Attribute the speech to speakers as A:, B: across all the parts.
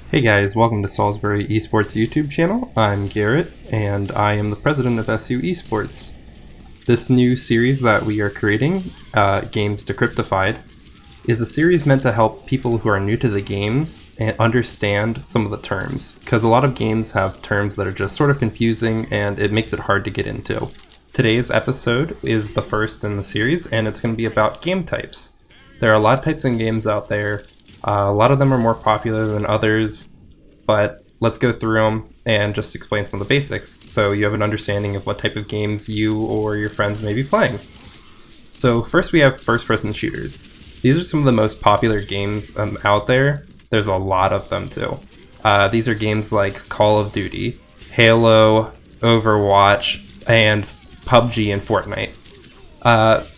A: Hey guys, welcome to Salisbury Esports YouTube channel. I'm Garrett, and I am the president of SU Esports. This new series that we are creating, Games Decryptified, is a series meant to help people who are new to the games and understand some of the terms, because a lot of games have terms that are just sort of confusing and it makes it hard to get into. Today's episode is the first in the series, and it's going to be about game types. There are a lot of types in games out there. A lot of them are more popular than others, but let's go through them and just explain some of the basics so you have an understanding of what type of games you or your friends may be playing. So first we have first-person shooters. These are some of the most popular games out there. There's a lot of them too. These are games like Call of Duty, Halo, Overwatch, and PUBG and Fortnite.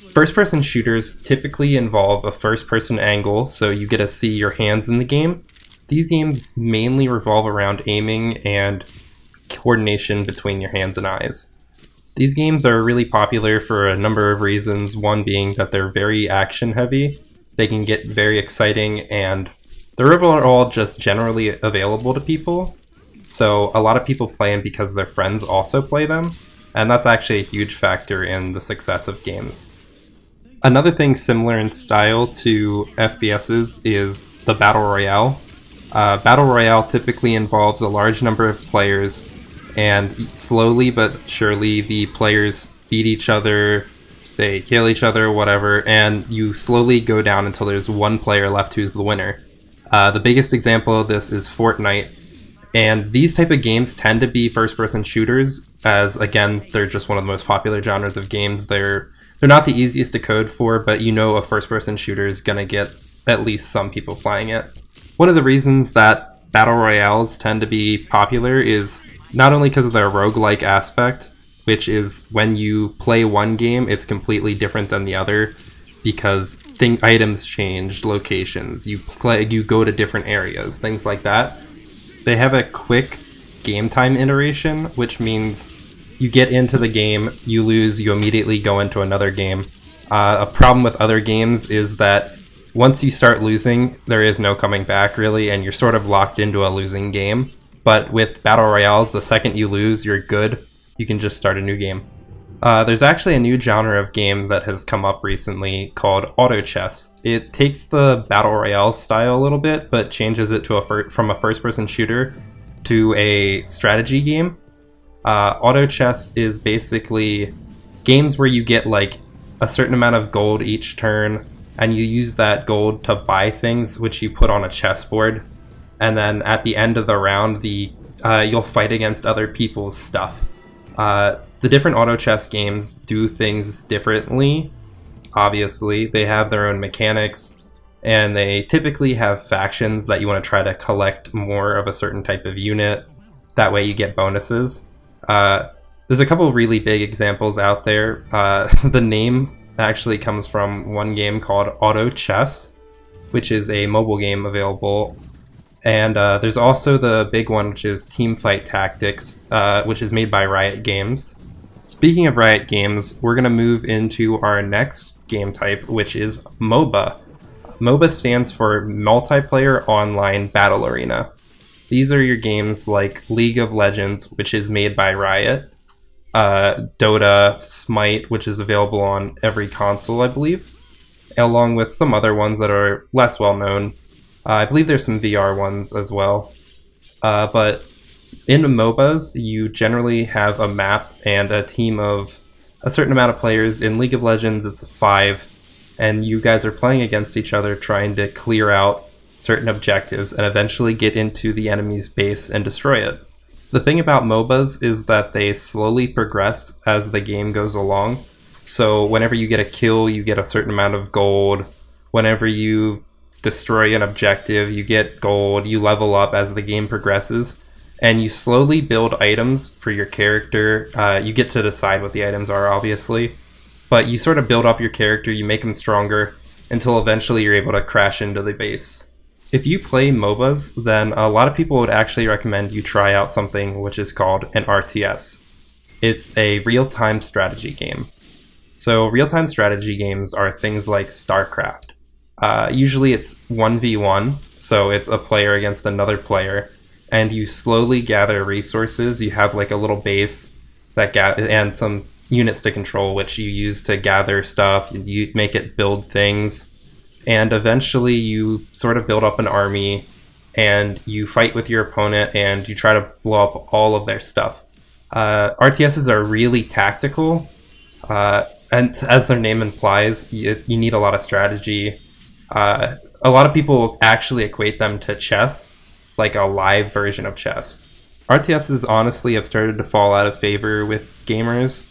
A: First-person shooters typically involve a first-person angle, so you get to see your hands in the game. These games mainly revolve around aiming and coordination between your hands and eyes. These games are really popular for a number of reasons, one being that they're very action-heavy, they can get very exciting, and they're overall just generally available to people. So a lot of people play them because their friends also play them, and that's actually a huge factor in the success of games. Another thing similar in style to FPSs is the Battle Royale. Battle Royale typically involves a large number of players, and slowly but surely the players beat each other, they kill each other, whatever, and you slowly go down until there's one player left who's the winner. The biggest example of this is Fortnite, and these type of games tend to be first-person shooters, as again, they're just one of the most popular genres of games. They're not the easiest to code for, but you know a first-person shooter is going to get at least some people playing it. One of the reasons that Battle Royales tend to be popular is not only because of their roguelike aspect, which is when you play one game, it's completely different than the other, because items change, locations, you go to different areas, things like that. They have a quick game time iteration, which means you get into the game, you lose, you immediately go into another game. A problem with other games is that once you start losing, there is no coming back really, and you're sort of locked into a losing game. But with Battle Royales, the second you lose, you're good. You can just start a new game. There's actually a new genre of game that has come up recently called auto chess. It takes the Battle Royale style a little bit, but changes it to from a first-person shooter to a strategy game. Auto chess is basically games where you get like a certain amount of gold each turn, and you use that gold to buy things which you put on a chessboard, and then at the end of the round you'll fight against other people's stuff. The different auto chess games do things differently. Obviously, they have their own mechanics, and they typically have factions that you want to try to collect more of a certain type of unit. That way you get bonuses. There's a couple of really big examples out there. The name actually comes from one game called Auto Chess, which is a mobile game available. And there's also the big one, which is Teamfight Tactics, which is made by Riot Games. Speaking of Riot Games, we're going to move into our next game type, which is MOBA. MOBA stands for Multiplayer Online Battle Arena. These are your games like League of Legends, which is made by Riot, Dota, Smite, which is available on every console, I believe, along with some other ones that are less well known. I believe there's some VR ones as well. But in MOBAs, you generally have a map and a team of a certain amount of players. In League of Legends, it's 5, and you guys are playing against each other trying to clear out certain objectives and eventually get into the enemy's base and destroy it. The thing about MOBAs is that they slowly progress as the game goes along. So whenever you get a kill, you get a certain amount of gold. Whenever you destroy an objective, you get gold. You level up as the game progresses, and you slowly build items for your character. You get to decide what the items are, obviously, but you sort of build up your character, you make them stronger, until eventually you're able to crash into the base. If you play MOBAs, then a lot of people would actually recommend you try out something which is called an RTS. It's a real-time strategy game. So real-time strategy games are things like StarCraft. Usually it's 1v1, so it's a player against another player, and you slowly gather resources. You have like a little base that and some units to control, which you use to gather stuff. You make it build things, and eventually you sort of build up an army, and you fight with your opponent, and you try to blow up all of their stuff. RTSs are really tactical, and as their name implies, you need a lot of strategy. A lot of people actually equate them to chess, like a live version of chess. RTSs honestly have started to fall out of favor with gamers.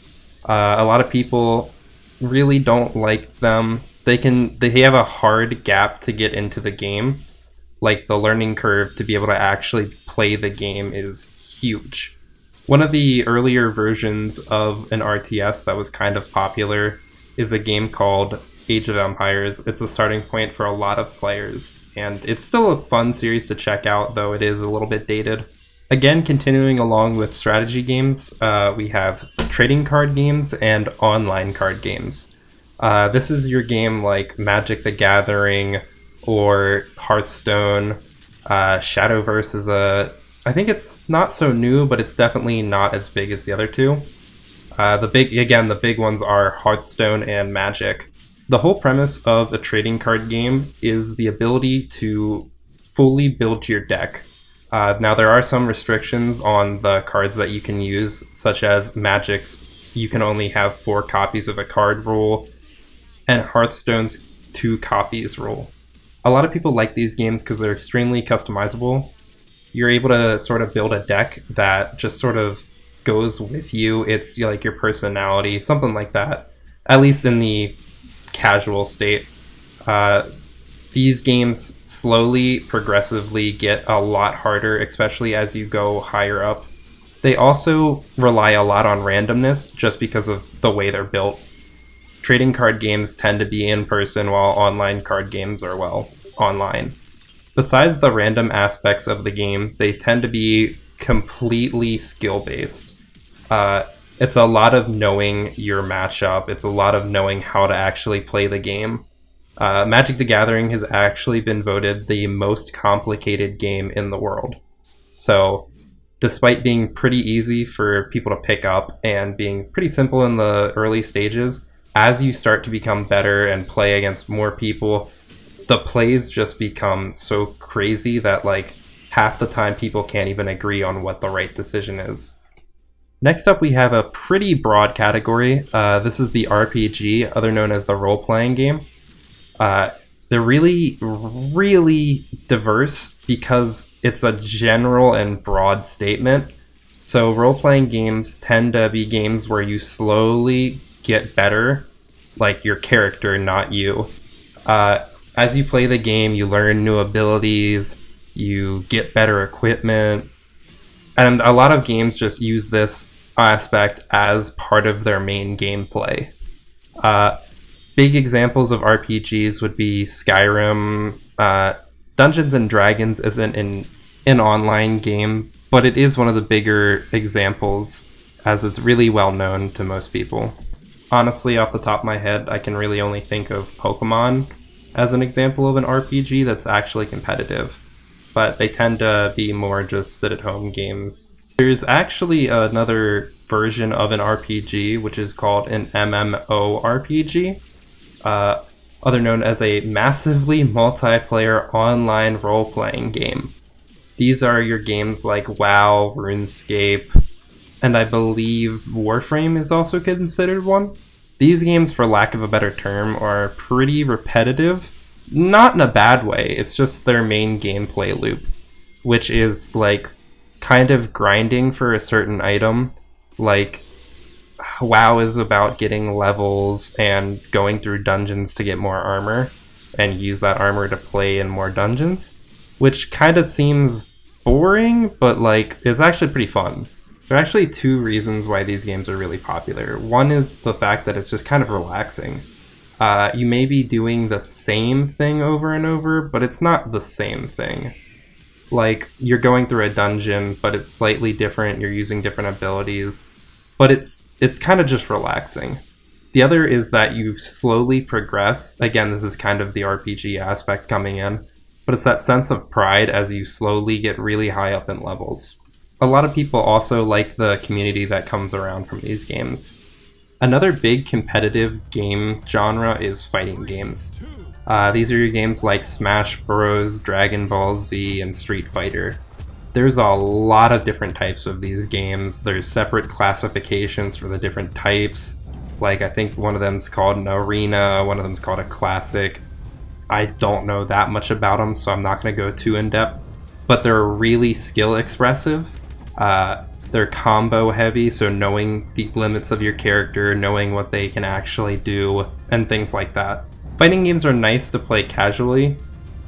A: A lot of people really don't like them. They have a hard gap to get into the game. Like, the learning curve to be able to actually play the game is huge. One of the earlier versions of an RTS that was kind of popular is a game called Age of Empires. It's a starting point for a lot of players, and it's still a fun series to check out, though it is a little bit dated. Again, continuing along with strategy games, we have trading card games and online card games. This is your game like Magic the Gathering or Hearthstone. Shadowverse is I think it's not so new, but it's definitely not as big as the other two. The big ones are Hearthstone and Magic. The whole premise of a trading card game is the ability to fully build your deck. Now, there are some restrictions on the cards that you can use, such as Magic's, you can only have 4 copies of a card rule, and Hearthstone's 2 copies rule. A lot of people like these games because they're extremely customizable. You're able to sort of build a deck that just sort of goes with you. It's like your personality, something like that, at least in the casual state. These games slowly, progressively get a lot harder, especially as you go higher up. They also rely a lot on randomness just because of the way they're built. Trading card games tend to be in person, while online card games are, well, online. Besides the random aspects of the game, they tend to be completely skill-based. It's a lot of knowing your matchup. It's a lot of knowing how to actually play the game. Magic the Gathering has actually been voted the most complicated game in the world. So, despite being pretty easy for people to pick up and being pretty simple in the early stages, as you start to become better and play against more people, the plays just become so crazy that like half the time people can't even agree on what the right decision is. Next up, we have a pretty broad category. This is the RPG, other known as the role-playing game. They're really, really diverse because it's a general and broad statement. So role-playing games tend to be games where you slowly get better, like your character, not you. As you play the game, you learn new abilities, you get better equipment, and a lot of games just use this aspect as part of their main gameplay. Big examples of RPGs would be Skyrim. Dungeons and Dragons isn't an online game, but it is one of the bigger examples, as it's really well known to most people. Honestly, off the top of my head, I can really only think of Pokemon as an example of an RPG that's actually competitive, but they tend to be more just sit-at-home games. There's actually another version of an RPG, which is called an MMORPG, other known as a massively multiplayer online role-playing game. These are your games like WoW, RuneScape, and I believe Warframe is also considered one. These games, for lack of a better term, are pretty repetitive. Not in a bad way, it's just their main gameplay loop, which is like kind of grinding for a certain item. Like, WoW is about getting levels and going through dungeons to get more armor, and use that armor to play in more dungeons, which kind of seems boring, but like it's actually pretty fun. There are actually 2 reasons why these games are really popular. One is the fact that it's just kind of relaxing. You may be doing the same thing over and over, but it's not the same thing. Like, you're going through a dungeon, but it's slightly different, you're using different abilities, but it's kind of just relaxing. The other is that you slowly progress. Again, this is kind of the RPG aspect coming in, but it's that sense of pride as you slowly get really high up in levels. A lot of people also like the community that comes around from these games. Another big competitive game genre is fighting games. These are your games like Smash Bros, Dragon Ball Z, and Street Fighter. There's a lot of different types of these games. There's separate classifications for the different types. Like, I think one of them's called an arena, one of them's called a classic. I don't know that much about them, so I'm not going to go too in-depth. But they're really skill expressive. They're combo heavy, so knowing the limits of your character, knowing what they can actually do, and things like that. Fighting games are nice to play casually,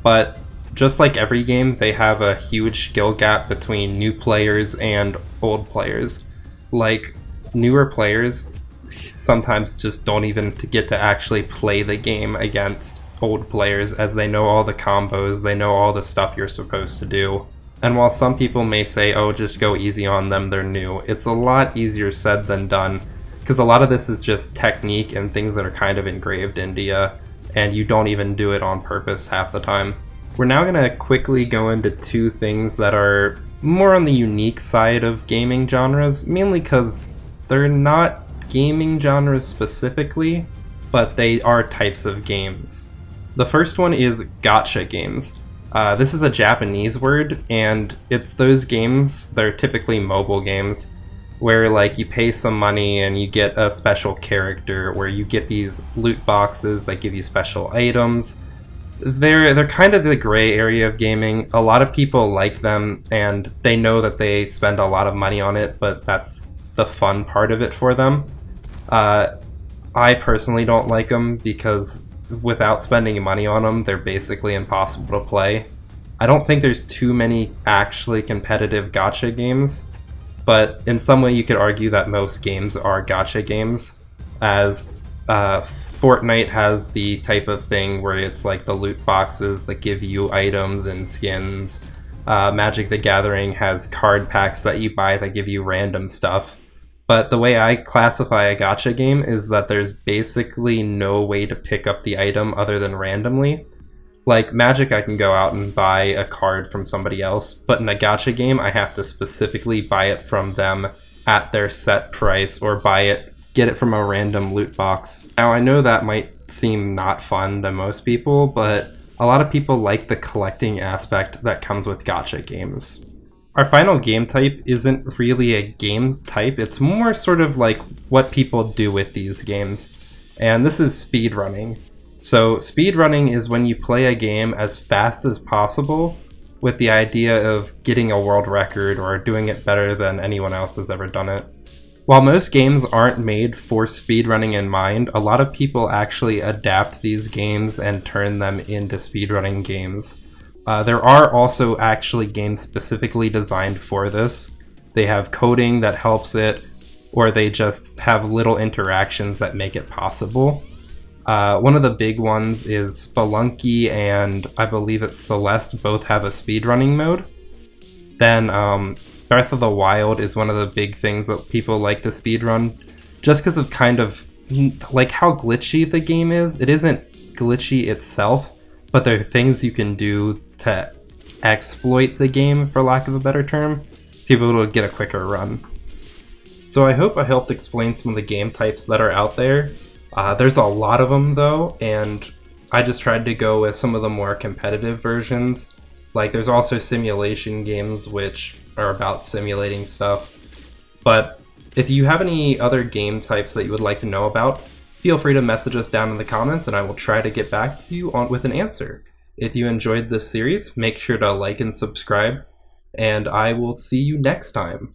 A: but just like every game, they have a huge skill gap between new players and old players. Like, newer players sometimes just don't even get to actually play the game against old players, as they know all the combos, they know all the stuff you're supposed to do. And while some people may say, oh, just go easy on them, they're new, it's a lot easier said than done, because a lot of this is just technique and things that are kind of engraved into you, and you don't even do it on purpose half the time. We're now going to quickly go into two things that are more on the unique side of gaming genres, mainly because they're not gaming genres specifically, but they are types of games. The first one is gacha games. This is a Japanese word, and it's those games, they're typically mobile games, where like you pay some money and you get a special character, where you get these loot boxes that give you special items. They're kind of the gray area of gaming. A lot of people like them, and they know that they spend a lot of money on it, but that's the fun part of it for them. I personally don't like them because without spending money on them, they're basically impossible to play. I don't think there's too many actually competitive gacha games, but in some way you could argue that most games are gacha games, as Fortnite has the type of thing where it's like the loot boxes that give you items and skins. Magic the Gathering has card packs that you buy that give you random stuff. But the way I classify a gacha game is that there's basically no way to pick up the item other than randomly. Like Magic, I can go out and buy a card from somebody else, but in a gacha game, I have to specifically buy it from them at their set price, or get it from a random loot box. Now, I know that might seem not fun to most people, but a lot of people like the collecting aspect that comes with gacha games. Our final game type isn't really a game type, it's more sort of like what people do with these games. And this is speedrunning. So speedrunning is when you play a game as fast as possible with the idea of getting a world record or doing it better than anyone else has ever done it. While most games aren't made for speedrunning in mind, a lot of people actually adapt these games and turn them into speedrunning games. There are also actually games specifically designed for this. They have coding that helps it, or they just have little interactions that make it possible. One of the big ones is Spelunky and I believe it's Celeste both have a speedrunning mode. Then Breath of the Wild is one of the big things that people like to speedrun, just because of kind of like how glitchy the game is. It isn't glitchy itself, but there are things you can do to exploit the game, for lack of a better term, to be able to get a quicker run. So I hope I helped explain some of the game types that are out there. There's a lot of them though, and I just tried to go with some of the more competitive versions. Like there's also simulation games which are about simulating stuff. But if you have any other game types that you would like to know about, feel free to message us down in the comments and I will try to get back to you with an answer. If you enjoyed this series, make sure to like and subscribe, and I will see you next time.